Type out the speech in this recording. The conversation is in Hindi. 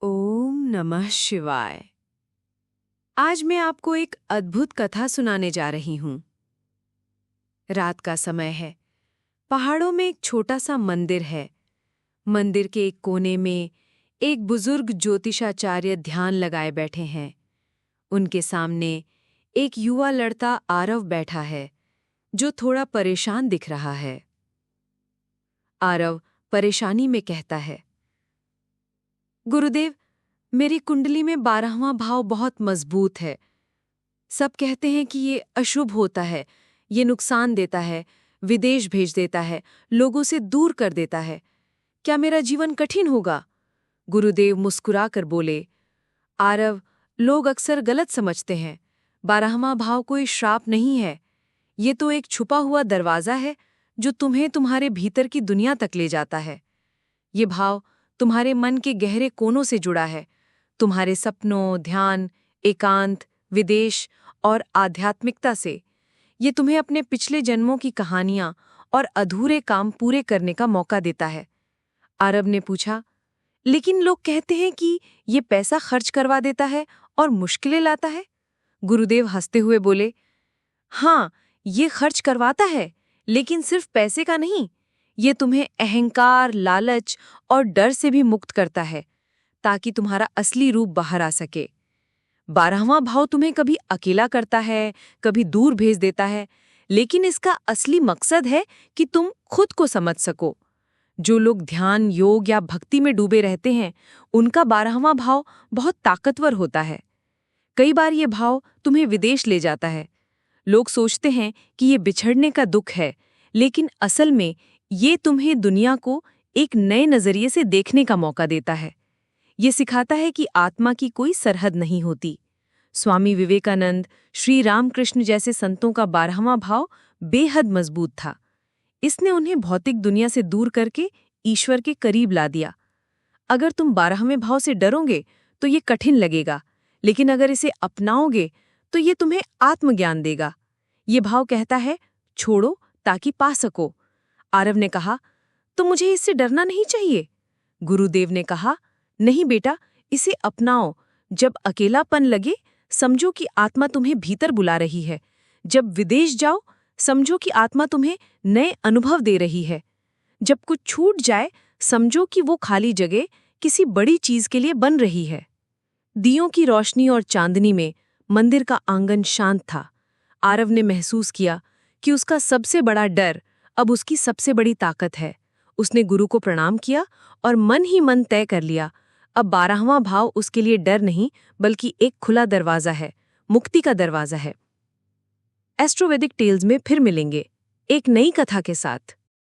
ओम नमः शिवाय। आज मैं आपको एक अद्भुत कथा सुनाने जा रही हूं। रात का समय है। पहाड़ों में एक छोटा सा मंदिर है। मंदिर के एक कोने में एक बुजुर्ग ज्योतिषाचार्य ध्यान लगाए बैठे हैं। उनके सामने एक युवा लड़का आरव बैठा है, जो थोड़ा परेशान दिख रहा है। आरव परेशानी में कहता है, गुरुदेव, मेरी कुंडली में 12वां भाव बहुत मजबूत है। सब कहते हैं कि ये अशुभ होता है, ये नुकसान देता है, विदेश भेज देता है, लोगों से दूर कर देता है। क्या मेरा जीवन कठिन होगा? गुरुदेव मुस्कुराकर बोले, आरव, लोग अक्सर गलत समझते हैं। 12वां भाव कोई श्राप नहीं है। ये तो एक छुपा हुआ दरवाजा है जो तुम्हें तुम्हारे भीतर की दुनिया तक ले जाता है। ये भाव तुम्हारे मन के गहरे कोनों से जुड़ा है, तुम्हारे सपनों, ध्यान, एकांत, विदेश और आध्यात्मिकता से। ये तुम्हें अपने पिछले जन्मों की कहानियां और अधूरे काम पूरे करने का मौका देता है। आरव ने पूछा, लेकिन लोग कहते हैं कि ये पैसा खर्च करवा देता है और मुश्किलें लाता है। गुरुदेव हंसते हुए बोले, हाँ, ये खर्च करवाता है, लेकिन सिर्फ पैसे का नहीं। ये तुम्हें अहंकार, लालच और डर से भी मुक्त करता है, ताकि तुम्हारा असली रूप बाहर आ सके। 12वां भाव तुम्हें कभी अकेला करता है, कभी दूर भेज देता है, लेकिन इसका असली मकसद है कि तुम खुद को समझ सको। जो लोग ध्यान, योग या भक्ति में डूबे रहते हैं, उनका 12वां भाव बहुत ताकतवर होता है। कई बार ये भाव तुम्हें विदेश ले जाता है। लोग सोचते हैं कि ये बिछड़ने का दुख है, लेकिन असल में ये तुम्हें दुनिया को एक नए नजरिए से देखने का मौका देता है। ये सिखाता है कि आत्मा की कोई सरहद नहीं होती। स्वामी विवेकानंद, श्री रामकृष्ण जैसे संतों का 12वां भाव बेहद मजबूत था। इसने उन्हें भौतिक दुनिया से दूर करके ईश्वर के करीब ला दिया। अगर तुम 12वें भाव से डरोगे तो ये कठिन लगेगा, लेकिन अगर इसे अपनाओगे तो ये तुम्हें आत्मज्ञान देगा। ये भाव कहता है, छोड़ो ताकि पा सको। आरव ने कहा, तो मुझे इससे डरना नहीं चाहिए? गुरुदेव ने कहा, नहीं बेटा, इसे अपनाओ। जब अकेलापन लगे, समझो कि आत्मा तुम्हें भीतर बुला रही है। जब विदेश जाओ, समझो कि आत्मा तुम्हें नए अनुभव दे रही है। जब कुछ छूट जाए, समझो कि वो खाली जगह किसी बड़ी चीज के लिए बन रही है। दियों की रोशनी और चांदनी में मंदिर का आंगन शांत था। आरव ने महसूस किया कि उसका सबसे बड़ा डर अब उसकी सबसे बड़ी ताकत है। उसने गुरु को प्रणाम किया और मन ही मन तय कर लिया, अब 12वां भाव उसके लिए डर नहीं, बल्कि एक खुला दरवाजा है, मुक्ति का दरवाजा है। एस्ट्रोवैदिक टेल्स में फिर मिलेंगे, एक नई कथा के साथ।